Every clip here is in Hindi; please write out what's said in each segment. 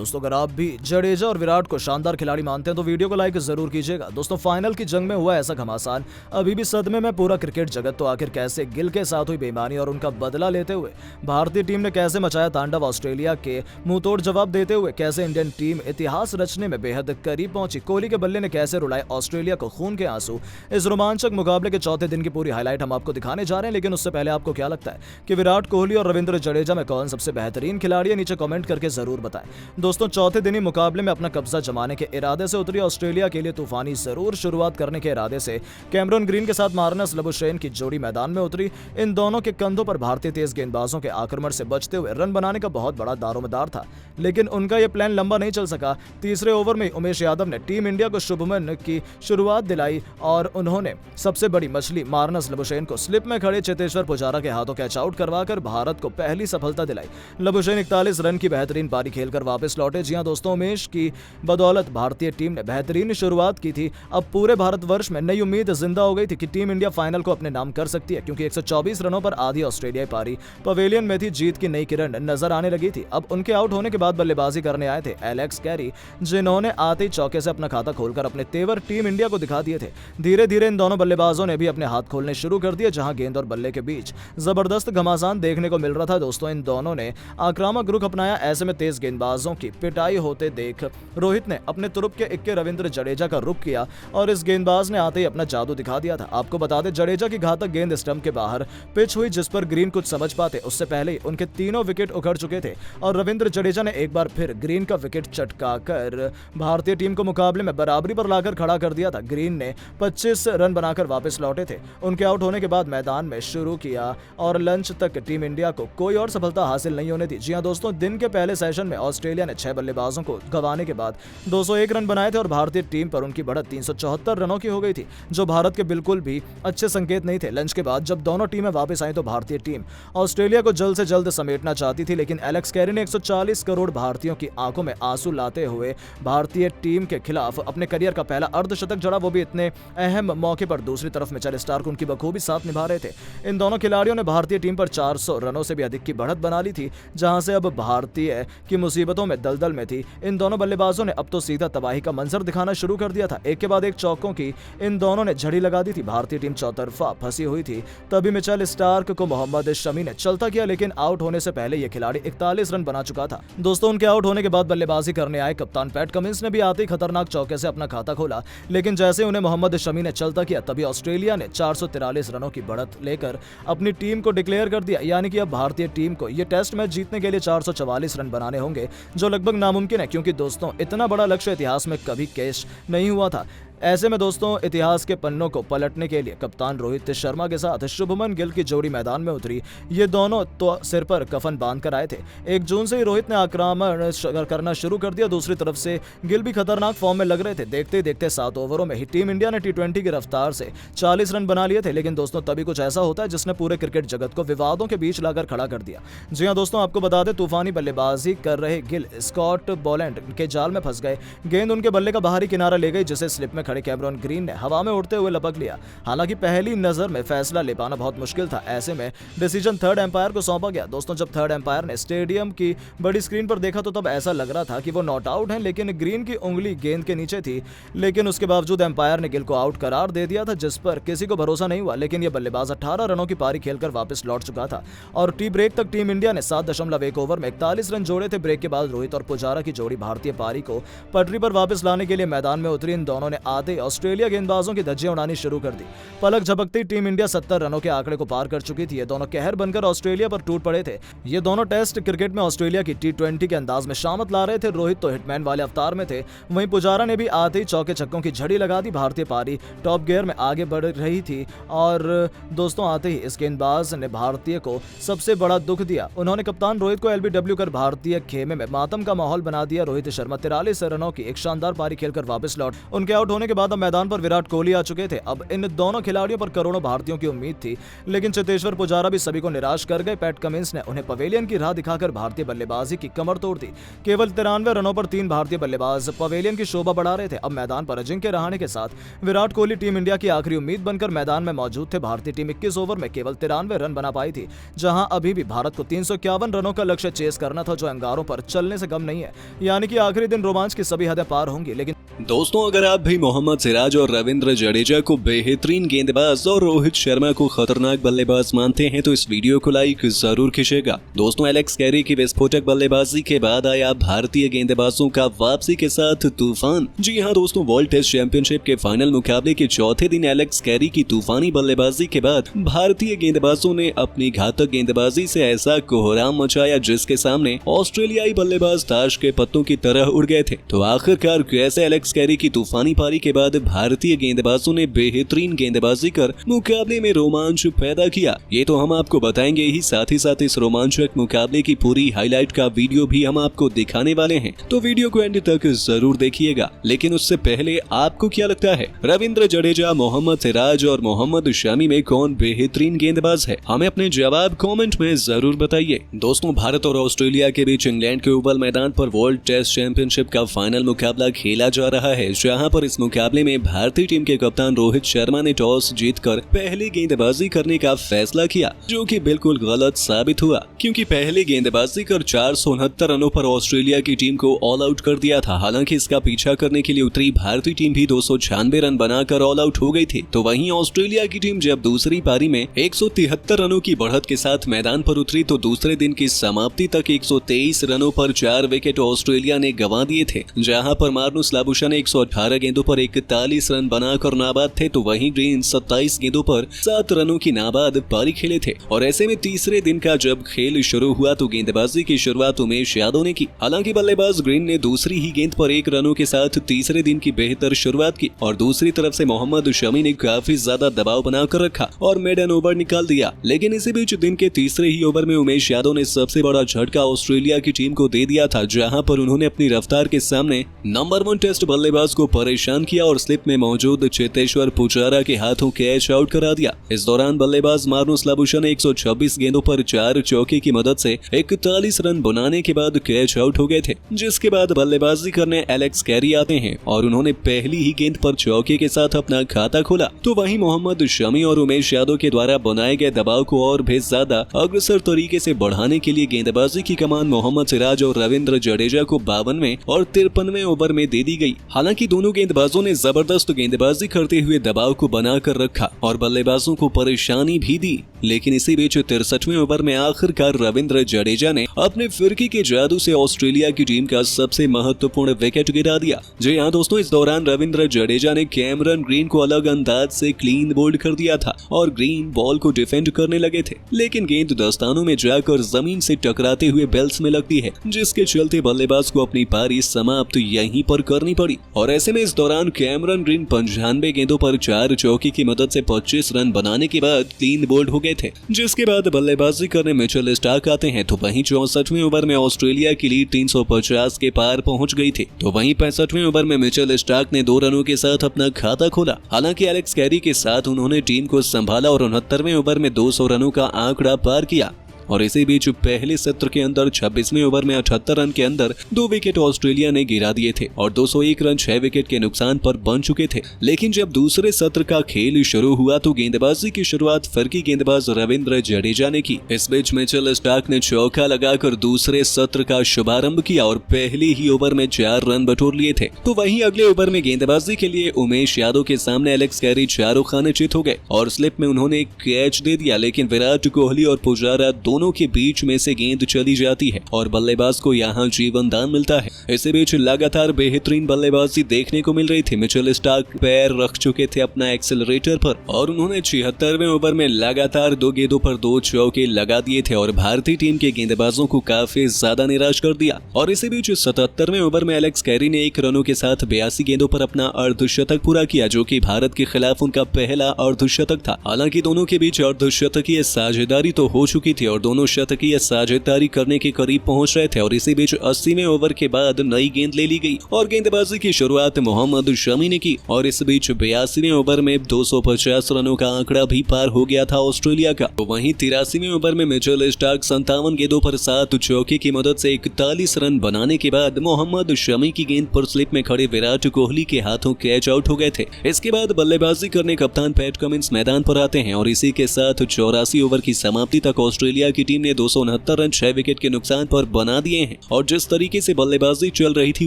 दोस्तों, अगर आप भी जडेजा और विराट को शानदार खिलाड़ी मानते हैं तो वीडियो को लाइक जरूर कीजिएगा। दोस्तों, फाइनल की जंग में हुआ ऐसा घमासान अभी भी सदमे में पूरा क्रिकेट जगत। तो आखिर कैसे गिल के साथ हुई बेईमानी और उनका बदला लेते हुए भारतीय टीम ने कैसे मचाया तांडव, ऑस्ट्रेलिया के मुंहतोड़ जवाब देते हुए कैसे इंडियन टीम इतिहास रचने में बेहद करीब पहुंची, कोहली के बल्ले ने कैसे रुलाए ऑस्ट्रेलिया को खून के आंसू, इस रोमांचक मुकाबले के चौथे दिन की पूरी हाईलाइट हम आपको दिखाने जा रहे हैं। लेकिन उससे पहले आपको क्या लगता है कि विराट कोहली और रविंद्र जडेजा में कौन सबसे बेहतरीन खिलाड़ी है? नीचे कमेंट करके जरूर बताएं। दोस्तों, चौथे दिन ही मुकाबले में अपना कब्जा जमाने के इरादे से उतरी ऑस्ट्रेलिया के लिए तूफानी जरूर शुरुआत करने के इरादे से कैमरन ग्रीन के साथ मार्नस लबुशेन की जोड़ी मैदान में उतरी। इन दोनों के कंधों पर भारतीय तेज गेंदबाजों के आक्रमण से बचते हुए रन बनाने का बहुत बड़ा दारोमदार था, लेकिन उनका यह प्लान लंबा नहीं चल सका। तीसरे ओवर में उमेश यादव ने टीम इंडिया को शुभमन की शुरुआत दिलाई और उन्होंने सबसे बड़ी मछली मार्नस लबुशेन को स्लिप में खड़े चेतेश्वर पुजारा के हाथों कैच आउट करवाकर भारत को पहली सफलता दिलाई। लबुशेन 41 रन की बेहतरीन पारी खेलकर वापस लौटे। जी हां दोस्तों, उमेश की बदौलत भारतीय टीम ने बेहतरीन शुरुआत की थी। अब पूरे भारतवर्ष में नई उम्मीद जिंदा हो गई थी कि टीम इंडिया फाइनल को अपने नाम कर सकती है, क्योंकि 124 रनों पर आधी ऑस्ट्रेलियाई पारी पवेलियन में थी। जीत की नई किरण नजर आने लगी थी। अब उनके आउट होने के बाद बल्लेबाजी करने आए थे एलेक्स कैरी, जिन्होंने आते ही चौके से अपना खाता खोलकर अपने तेवर टीम इंडिया को दिखा दिए थे। धीरे धीरे इन दोनों बल्लेबाजों ने भी अपने हाथ खोलने शुरू कर दिए, जहां गेंद और बल्ले के बीच जबरदस्त घमासान देखने को मिल रहा था। दोस्तों, इन दोनों ने आक्रामक रुख अपनाया। ऐसे में तेज गेंदबाजों की पिटाई होते देख रोहित ने अपने तुरुप के इक्के रविंद्र जडेजा का रुख किया और इस गेंदबाज ने आते ही अपना जादू दिखा दिया था। आपको बता दें, जडेजा की घातक गेंद स्टंप के बाहर पिच हुई, जिस पर ग्रीन कुछ समझ पाते उससे पहले ही उनके तीनों विकेट उखड़ चुके थे और रविंद्र जडेजा ने एक बार फिर ग्रीन का विकेट चटकाकर भारतीय टीम को मुकाबले में बराबरी पर लाकर खड़ा कर दिया था। ग्रीन ने 25 रन बनाकर वापस लौटे थे। उनके आउट होने के बाद मैदान में शुरू किया और लंच तक टीम इंडिया को कोई और सफलता हासिल नहीं होने दी। जी हां दोस्तों, दिन के पहले सेशन में ऑस्ट्रेलिया ने 6 बल्लेबाजों को गंवाने के बाद 201 रन बनाए थे और भारतीय टीम पर उनकी बढ़त 374 रनों की हो गई थी, जो भारत के बिल्कुल भी अच्छे संकेत नहीं थे। लंच के बाद जब दोनों टीमें वापस आई तो भारतीय टीम ऑस्ट्रेलिया को जल्द से जल्द समेटना चाहती थी, लेकिन एलेक्स कैरी ने 140 करोड़ भारतीयों की आंखों में आंसू लाते हुए भारतीय टीम के खिलाफ अपने करियर का पहला अर्धशतक जड़ा, वो भी इतने अहम मौके पर। दूसरी तरफ मिचेल स्टार्क उनकी बखूबी साथ निभा रहे थे। इन दोनों खिलाड़ियों ने भारतीय टीम पर 400 रनों से भी अधिक की बढ़त बना ली थी, जहां से अब भारतीय की मुसीबतों में दलदल में थी। इन दोनों बल्लेबाजों ने अब तो सीधा तबाही का मंजर दिखाना शुरू कर दिया था। एक के बाद एक चौकों की इन दोनों ने झड़ी लगा दी थी। भारतीय टीम चौतरफा फंसी हुई थी। तभी मिचेल स्टार्क को मोहम्मद शमी ने चलता किया, लेकिन आउट होने से पहले यह खिलाड़ी 41 रन बना चुका था। दोस्तों, उनके आउट होने के बाद बल्लेबाजी करने आए कप्तान पैट कमिंस ने भी आते ही खतरनाक चौके से अपना खाता खोला, लेकिन जैसे उन्हें मोहम्मद शमी ने चलता किया तभी ऑस्ट्रेलिया ने 443 रनों की बढ़त लेकर अपनी टीम को डिक्लेयर कर दिया। यानी कि अब भारतीय टीम को यह टेस्ट मैच जीतने के लिए 444 रन बनाने होंगे, जो लगभग नामुमकिन है, क्योंकि दोस्तों इतना बड़ा लक्ष्य इतिहास में कभी कैच नहीं हुआ था। ऐसे में दोस्तों, इतिहास के पन्नों को पलटने के लिए कप्तान रोहित शर्मा के साथ शुभमन गिल की जोड़ी मैदान में उतरी। ये दोनों तो सिर पर कफन बांध कर आए थे। 1 जून से ही रोहित ने आक्रमण करना शुरू कर दिया। दूसरी तरफ से गिल भी खतरनाक फॉर्म में लग रहे थे। देखते ही देखते 7 ओवरों में ही टीम इंडिया ने T20 की रफ्तार से 40 रन बना लिए थे। लेकिन दोस्तों, तभी कुछ ऐसा होता है जिसने पूरे क्रिकेट जगत को विवादों के बीच लाकर खड़ा कर दिया। जी हां दोस्तों, आपको बता दें, तूफानी बल्लेबाजी कर रहे गिल स्कॉट बोलैंड के जाल में फंस गए। गेंद उनके बल्ले का बाहरी किनारा ले गई, जिसे स्लिप में खड़े कैमरन ग्रीन ने हवा में उड़ते हुए लपक लिया। हालांकि पहली नजर में फैसला ले पाना बहुत मुश्किल था। ऐसे में डिसीजन थर्ड एम्पायर को सौंपा गया। दोस्तों, जब थर्ड एम्पायर ने स्टेडियम की बड़ी स्क्रीन पर देखा तो तब ऐसा लग रहा था कि वो नॉट आउट हैं, लेकिन ग्रीन की उंगली गेंद के नीचे थी। लेकिन उसके बावजूद एम्पायर ने गिल को आउट करार दे दिया था, जिस पर किसी को भरोसा नहीं हुआ। लेकिन यह बल्लेबाज 18 रनों की पारी खेलकर वापस लौट चुका था और टी ब्रेक तक टीम इंडिया ने 7.1 ओवर में 41 रन जोड़े थे। ब्रेक के बाद रोहित और पुजारा की जोड़ी भारतीय पारी को पटरी पर वापस लाने के लिए मैदान में उतरी। इन दोनों ने आते ऑस्ट्रेलिया गेंदबाजों की धज्जियां उड़ानी शुरू कर दी। पलक झपकती टीम इंडिया 70 रनों के आंकड़े को पार कर चुकी थी। ये दोनों कहर बनकर ऑस्ट्रेलिया पर टूट पड़े थे। ये दोनों टेस्ट क्रिकेट में ऑस्ट्रेलिया की T20 के अंदाज में शामत ला रहे थे। रोहित तो हिटमैन वाले अवतार में थे, वहीं पुजारा ने भी आते ही चौके छक्कों की झड़ी लगा दी। भारतीय पारी टॉप गियर में आगे बढ़ रही थी और दोस्तों, आते ही इस गेंदबाज ने भारतीय को सबसे बड़ा दुख दिया। उन्होंने कप्तान रोहित को LBW कर भारतीय खेमे में मातम का माहौल बना दिया। रोहित शर्मा 43 रनों की एक शानदार पारी खेलकर वापस लौट। उनके आउट होने होने के बाद अब मैदान पर विराट कोहली आ चुके थे। अब इन दोनों खिलाड़ियों पर करोड़ों भारतीयों की उम्मीद थी, लेकिन चेतेश्वर पुजारा भी सभी को निराश कर गए। पैट कमिंस ने उन्हें पवेलियन की राह दिखाकर भारतीय बल्लेबाजी की कमर तोड़ दी। केवल 93 रनों पर 3 भारतीय बल्लेबाज पवेलियन की शोभा बढ़ा रहे थे। अब मैदान पर अजिंक्य रहाणे के साथ विराट कोहली टीम इंडिया की आखिरी उम्मीद बनकर मैदान में मौजूद थे। भारतीय टीम 21 ओवर में केवल 93 रन बना पाई थी, जहां अभी भी भारत को 351 रनों का लक्ष्य चेस करना था, जो अंगारों पर चलने से कम नहीं है। यानी कि आखिरी दिन रोमांच की सभी हदें पार होंगी। लेकिन दोस्तों, अगर आप भी मोहम्मद सिराज और रविंद्र जडेजा को बेहतरीन गेंदबाज और रोहित शर्मा को खतरनाक बल्लेबाज मानते हैं तो इस वीडियो को लाइक जरूर कीजिएगा। दोस्तों, एलेक्स कैरी की विस्फोटक बल्लेबाजी के बाद आया भारतीय गेंदबाजों का वापसी के साथ तूफान। जी हां दोस्तों, वर्ल्ड टेस्ट चैंपियनशिप के फाइनल मुकाबले के चौथे दिन एलेक्स कैरी की तूफानी बल्लेबाजी के बाद भारतीय गेंदबाजों ने अपनी घातक गेंदबाजी से ऐसा कोहराम मचाया जिसके सामने ऑस्ट्रेलियाई बल्लेबाज ताश के पत्तों की तरह उड़ गए थे। तो आखिरकार कैसे एलेक्स कैरी की तूफानी पारी के बाद भारतीय गेंदबाजों ने बेहतरीन गेंदबाजी कर मुकाबले में रोमांच पैदा किया, ये तो हम आपको बताएंगे ही। साथ इस रोमांचक मुकाबले की पूरी हाईलाइट का वीडियो भी हम आपको दिखाने वाले हैं, तो वीडियो को एंड तक जरूर देखिएगा। लेकिन उससे पहले आपको क्या लगता है, रविंद्र जडेजा, मोहम्मद सिराज और मोहम्मद शमी में कौन बेहतरीन गेंदबाज है? हमें अपने जवाब कमेंट में जरूर बताइए। दोस्तों, भारत और ऑस्ट्रेलिया के बीच इंग्लैंड के ओवल मैदान पर वर्ल्ड टेस्ट चैंपियनशिप का फाइनल मुकाबला खेला जा रहा है, जहां पर इस मुकाबले में भारतीय टीम के कप्तान रोहित शर्मा ने टॉस जीतकर पहली गेंदबाजी करने का फैसला किया, जो कि बिल्कुल गलत साबित हुआ, क्योंकि पहली गेंदबाजी कर 469 रनों पर ऑस्ट्रेलिया की टीम को ऑल आउट कर दिया था। हालांकि इसका पीछा करने के लिए उतरी भारतीय टीम भी 296 रन बनाकर ऑल आउट हो गई थी। तो वहीं ऑस्ट्रेलिया की टीम जब दूसरी पारी में 173 रनों की बढ़त के साथ मैदान पर उतरी तो दूसरे दिन की समाप्ति तक 123 रनों पर 4 विकेट ऑस्ट्रेलिया ने गंवा दिए थे, जहां पर मार्नुस लाबुशा ने 118 गेंदों पर 41 रन बनाकर नाबाद थे, तो वहीं ग्रीन 27 गेंदों पर 7 रनों की नाबाद पारी खेले थे। और ऐसे में तीसरे दिन का जब खेल शुरू हुआ तो गेंदबाजी की शुरुआत उमेश यादव ने की। हालांकि बल्लेबाज ग्रीन ने दूसरी ही गेंद पर 1 रनों के साथ तीसरे दिन की बेहतर शुरुआत की और दूसरी तरफ से मोहम्मद शमी ने काफी ज्यादा दबाव बनाकर रखा और मेडन ओवर निकाल दिया। लेकिन इसी बीच दिन के तीसरे ही ओवर में उमेश यादव ने सबसे बड़ा झटका ऑस्ट्रेलिया की टीम को दे दिया था, जहां पर उन्होंने अपनी रफ्तार के सामने नंबर 1 टेस्ट बल्लेबाज को परेशान किया और स्लिप में मौजूद चेतेश्वर पुजारा के हाथों कैच आउट करा दिया। इस दौरान बल्लेबाज मार्नुस लाबुशा ने 126 गेंदों पर 4 चौके की मदद से 41 रन बनाने के बाद कैच आउट हो गए थे, जिसके बाद बल्लेबाजी करने एलेक्स कैरी आते हैं और उन्होंने पहली ही गेंद पर चौके के साथ अपना खाता खोला। तो वहीं मोहम्मद शमी और उमेश यादव के द्वारा बनाए गए दबाव को और भी ज्यादा अग्रसर तरीके से बढ़ाने के लिए गेंदबाजी की कमान मोहम्मद सिराज और रविंद्र जडेजा को 52वें और 53वें ओवर में दे दी गई। हालांकि दोनों गेंदबाजों ने जबरदस्त गेंदबाजी करते हुए दबाव को बनाकर रखा और बल्लेबाजों को परेशानी भी दी। लेकिन इसी बीच 63वें ओवर में आखिरकार रविंद्र जडेजा ने अपने फिरकी के जादू से ऑस्ट्रेलिया की टीम का सबसे महत्वपूर्ण विकेट गिरा दिया। जी हां दोस्तों, इस दौरान रविंद्र जडेजा ने कैमरन ग्रीन को अलग अंदाज से क्लीन बोल्ड कर दिया था और ग्रीन बॉल को डिफेंड करने लगे थे, लेकिन गेंद दस्तानों में जाकर जमीन से टकराते हुए बेल्स में लगती है, जिसके चलते बल्लेबाज को अपनी पारी समाप्त यहीं पर करनी पड़ी। और ऐसे में इस दौरान कैमरन ग्रीन 95 गेंदों पर 4 चौके की मदद से 25 रन बनाने के बाद क्लीन बोल्ड हो गए थे, जिसके बाद बल्लेबाजी करने मिचेल स्टार्क आते हैं। तो वहीं 64वें ओवर में ऑस्ट्रेलिया की लीड 350 के पार पहुंच गई थी। तो वहीं 65वें ओवर में मिचेल स्टार्क ने 2 रनों के साथ अपना खाता खोला। हालांकि एलेक्स कैरी के साथ उन्होंने टीम को संभाला और 69वें ओवर में 200 रनों का आंकड़ा पार किया। और इसी बीच पहले सत्र के अंदर 26वें ओवर में 78 रन के अंदर 2 विकेट ऑस्ट्रेलिया ने गिरा दिए थे और 201 रन 6 विकेट के नुकसान पर बन चुके थे। लेकिन जब दूसरे सत्र का खेल शुरू हुआ तो गेंदबाजी की शुरुआत फिरकी गेंदबाज रविंद्र जडेजा ने की। इस बीच मिचेल स्टार्क ने चौका लगाकर दूसरे सत्र का शुभारंभ किया और पहले ही ओवर में 4 रन बटोर लिए थे। तो वहीं अगले ओवर में गेंदबाजी के लिए उमेश यादव के सामने एलेक्स कैरी चारों खाने चित हो गए और स्लिप में उन्होंने एक कैच दे दिया, लेकिन विराट कोहली और पुजारा दोनों के बीच में से गेंद चली जाती है और बल्लेबाज को यहां जीवन दान मिलता है। इसी बीच लगातार बेहतरीन बल्लेबाजी देखने को मिल रही थी। मिचेल स्टार्क पैर रख चुके थे अपना एक्सेलरेटर पर और उन्होंने 76वें ओवर में लगातार 2 गेंदों पर 2 चौके लगा दिए थे और भारतीय टीम के गेंदबाजों को काफी ज्यादा निराश कर दिया। और इसी बीच 77वें ओवर में एलेक्स कैरी ने 1 रनों के साथ 82 गेंदों पर अपना अर्धशतक पूरा किया, जो कि भारत के खिलाफ उनका पहला अर्धशतक था। हालांकि दोनों के बीच अर्धशतकीय साझेदारी तो हो चुकी थी और दोनों शतकीय साझेदारी करने के करीब पहुंच रहे थे और इसी बीच 80वें ओवर के बाद नई गेंद ले ली गई और गेंदबाजी की शुरुआत मोहम्मद शमी ने की और इस बीच 82वें ओवर में 250 रनों का आंकड़ा भी पार हो गया था ऑस्ट्रेलिया का। तो वहीं 83वें ओवर में मिचेल स्टार्क 57 गेंदों पर 7 चौके की मदद से 41 रन बनाने के बाद मोहम्मद शमी की गेंद पर स्लिप में खड़े विराट कोहली के हाथों कैच आउट हो गए थे। इसके बाद बल्लेबाजी करने कप्तान पैट कमिंस मैदान पर आते हैं और इसी के साथ 84 ओवर की समाप्ति तक ऑस्ट्रेलिया की टीम ने 269 रन 6 विकेट के नुकसान पर बना दिए हैं और जिस तरीके से बल्लेबाजी चल रही थी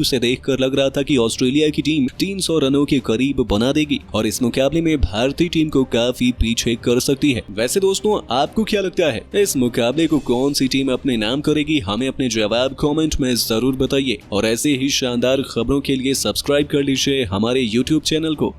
उसे देखकर लग रहा था कि ऑस्ट्रेलिया की टीम 300 रनों के करीब बना देगी और इस मुकाबले में भारतीय टीम को काफी पीछे कर सकती है। वैसे दोस्तों आपको क्या लगता है इस मुकाबले को कौन सी टीम अपने नाम करेगी? हमें अपने जवाब कमेंट में जरूर बताइए और ऐसे ही शानदार खबरों के लिए सब्सक्राइब कर लीजिए हमारे YouTube चैनल को।